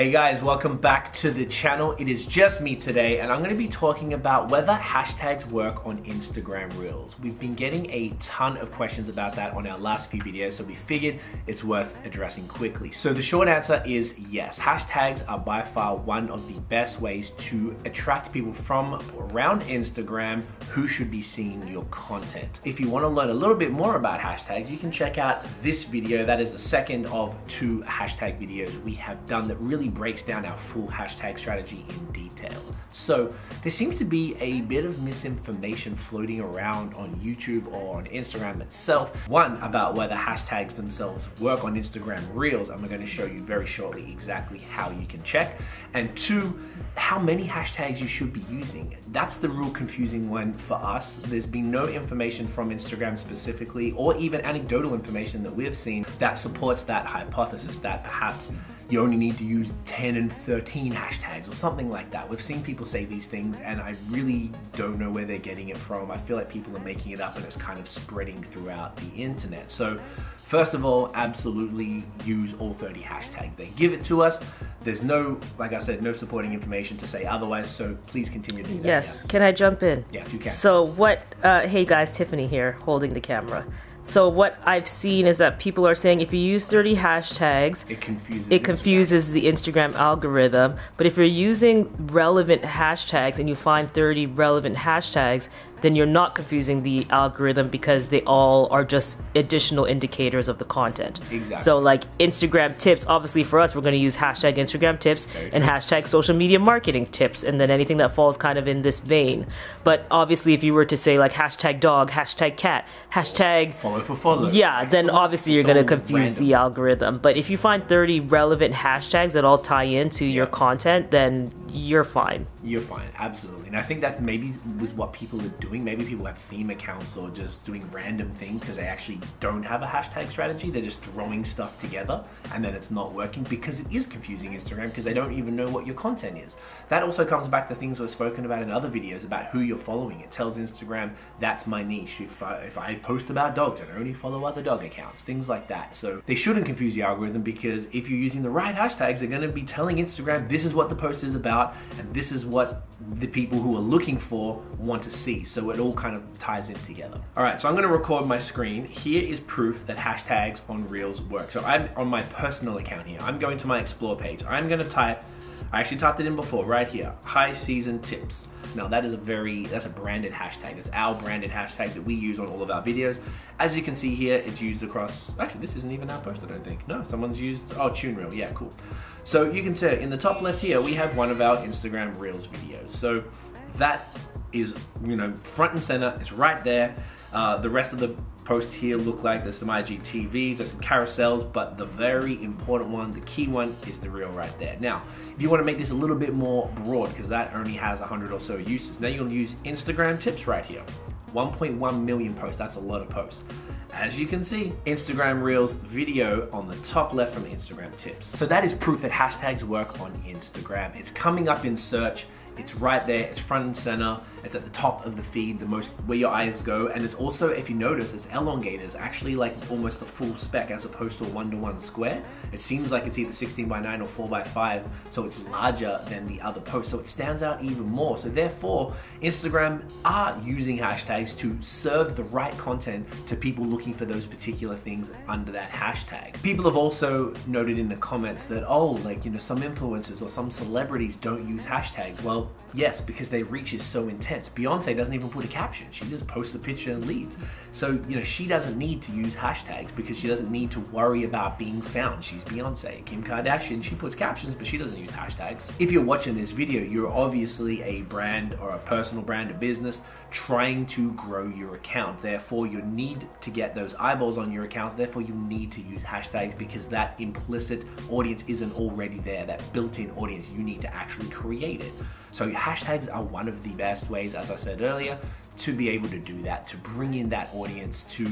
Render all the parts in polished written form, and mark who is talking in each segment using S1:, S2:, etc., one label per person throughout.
S1: Hey guys, welcome back to the channel. It is just me today, and I'm going to be talking about whether hashtags work on Instagram Reels. We've been getting a ton of questions about that on our last few videos, so we figured it's worth addressing quickly. So the short answer is yes. Hashtags are by far one of the best ways to attract people from around Instagram who should be seeing your content. If you want to learn a little bit more about hashtags, you can check out this video. That is the second of 2 hashtag videos we have done that really breaks down our full hashtag strategy in detail. So there seems to be a bit of misinformation floating around on YouTube or on Instagram itself. One, about whether hashtags themselves work on Instagram Reels. I'm going to show you very shortly exactly how you can check. And 2, how many hashtags you should be using. That's the real confusing one for us. There's been no information from Instagram specifically, or even anecdotal information that we've seen that supports that hypothesis that perhaps you only need to use 10 and 13 hashtags or something like that. We've seen people say these things and I really don't know where they're getting it from. I feel like people are making it up and it's kind of spreading throughout the internet. So first of all, absolutely use all 30 hashtags. They give it to us. There's no, like I said, no supporting information to say otherwise, so please continue to do that.
S2: Yes, can I jump in?
S1: Yes, you can.
S2: So what, hey guys, Tiffany here, holding the camera. So what I've seen is that people are saying if you use 30 hashtags, it confuses the Instagram algorithm. But if you're using relevant hashtags and you find 30 relevant hashtags, then you're not confusing the algorithm because they all are just additional indicators of the content.
S1: Exactly.
S2: So like Instagram tips, obviously for us, we're going to use hashtag Instagram tips and hashtag social media marketing tips, and then anything that falls kind of in this vein. But obviously if you were to say like hashtag dog, hashtag cat, hashtag
S1: follow for follow.
S2: Yeah, then obviously you're going to confuse the algorithm. But if you find 30 relevant hashtags that all tie into your content, then you're fine.
S1: You're fine, absolutely. And I think that's maybe was what people are doing. Maybe people have theme accounts or just doing random things because they actually don't have a hashtag strategy. They're just throwing stuff together and then it's not working because it is confusing Instagram because they don't even know what your content is. That also comes back to things we've spoken about in other videos about who you're following. It tells Instagram, that's my niche. If I post about dogs, I only follow other dog accounts, things like that. So they shouldn't confuse the algorithm because if you're using the right hashtags, they're going to be telling Instagram, this is what the post is about and this is what the people who are looking for want to see. So it all kind of ties in together. All right, so I'm going to record my screen. Here is proof that hashtags on Reels work. So I'm on my personal account here. I'm going to my Explore page. I'm going to type, I actually typed it in before, right here, high season tips. Now that is that's a branded hashtag. It's our branded hashtag that we use on all of our videos. As you can see here, it's used across, actually this isn't even our post, I don't think. No, someone's used, oh, Tune Reel, yeah, cool. So you can see in the top left here, we have one of our Instagram Reels videos. So that is, you know, front and center, it's right there. The rest of the posts here look like there's some IGTVs, there's some carousels, but the very important one, the key one, is the reel right there. Now, if you want to make this a little bit more broad, because that only has 100 or so uses, now you'll use Instagram tips right here. 1.1 million posts, that's a lot of posts. As you can see, Instagram Reels video on the top left from Instagram tips. So that is proof that hashtags work on Instagram. It's coming up in search. It's right there, it's front and center, it's at the top of the feed, the most where your eyes go, and it's also, if you notice, it's elongated. It's actually like almost a full spec as opposed to a 1-to-1 square. It seems like it's either 16:9 or 4:5, so it's larger than the other posts, so it stands out even more. So therefore, Instagram are using hashtags to serve the right content to people looking for those particular things under that hashtag. People have also noted in the comments that, oh, like, you know, some influencers or some celebrities don't use hashtags. Well, yes, because their reach is so intense. Beyonce doesn't even put a caption. She just posts a picture and leaves. So, you know, she doesn't need to use hashtags because she doesn't need to worry about being found. She's Beyonce. Kim Kardashian, she puts captions, but she doesn't use hashtags. If you're watching this video, you're obviously a brand or a personal brand, a business, trying to grow your account. Therefore, you need to get those eyeballs on your account. Therefore, you need to use hashtags because that implicit audience isn't already there. That built-in audience, you need to actually create it. So hashtags are one of the best ways, as I said earlier, to be able to do that, to bring in that audience, to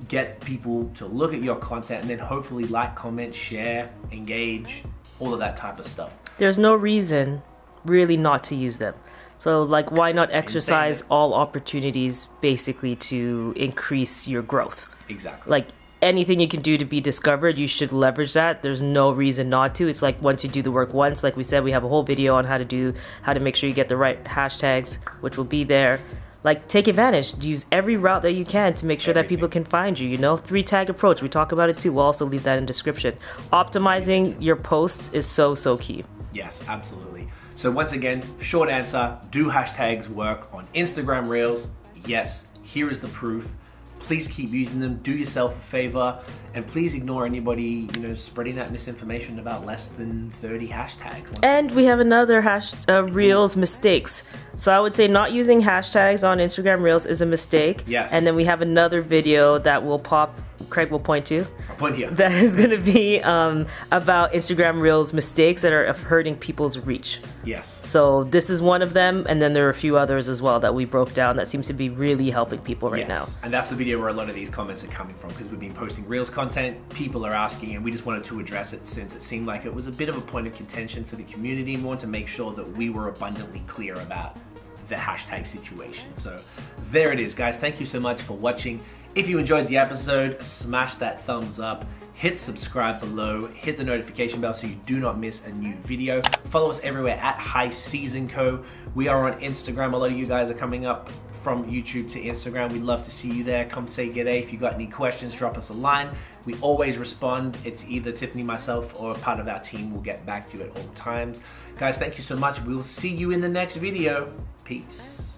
S1: get people to look at your content and then hopefully like, comment, share, engage, all of that type of stuff.
S2: There's no reason really not to use them. So like, why not exercise all opportunities basically to increase your growth?
S1: Exactly.
S2: Like anything you can do to be discovered, you should leverage that. There's no reason not to. It's like once you do the work once, like we said, we have a whole video on how to make sure you get the right hashtags, which will be there. Like, take advantage. Use every route that you can to make sure that people can find you, you know? 3-tag approach, we talk about it too. We'll also leave that in description. Optimizing your posts is so key.
S1: Yes, absolutely. So once again, short answer, do hashtags work on Instagram Reels? Yes, here is the proof. Please keep using them, do yourself a favor, and please ignore anybody, you know, spreading that misinformation about less than 30 hashtags.
S2: And we have another Reels mistakes. So I would say not using hashtags on Instagram Reels is a mistake.
S1: Yes.
S2: And then we have another video that will pop, Craig will point to.
S1: I'll point here.
S2: That is going to be about Instagram Reels mistakes that are hurting people's reach.
S1: Yes.
S2: So this is one of them, and then there are a few others as well that we broke down that seems to be really helping people right now.
S1: And that's the video where a lot of these comments are coming from, because we've been posting Reels content, people are asking, and we just wanted to address it since it seemed like it was a bit of a point of contention for the community, and we wanted to make sure that we were abundantly clear about the hashtag situation. So there it is, guys. Thank you so much for watching. If you enjoyed the episode, smash that thumbs up, hit subscribe below, hit the notification bell so you do not miss a new video. Follow us everywhere at High Season Co. We are on Instagram. A lot of you guys are coming up from YouTube to Instagram. We'd love to see you there. Come say g'day. If you got any questions, drop us a line. We always respond. It's either Tiffany, myself, or a part of our team will get back to you at all times. Guys, thank you so much. We will see you in the next video. Peace.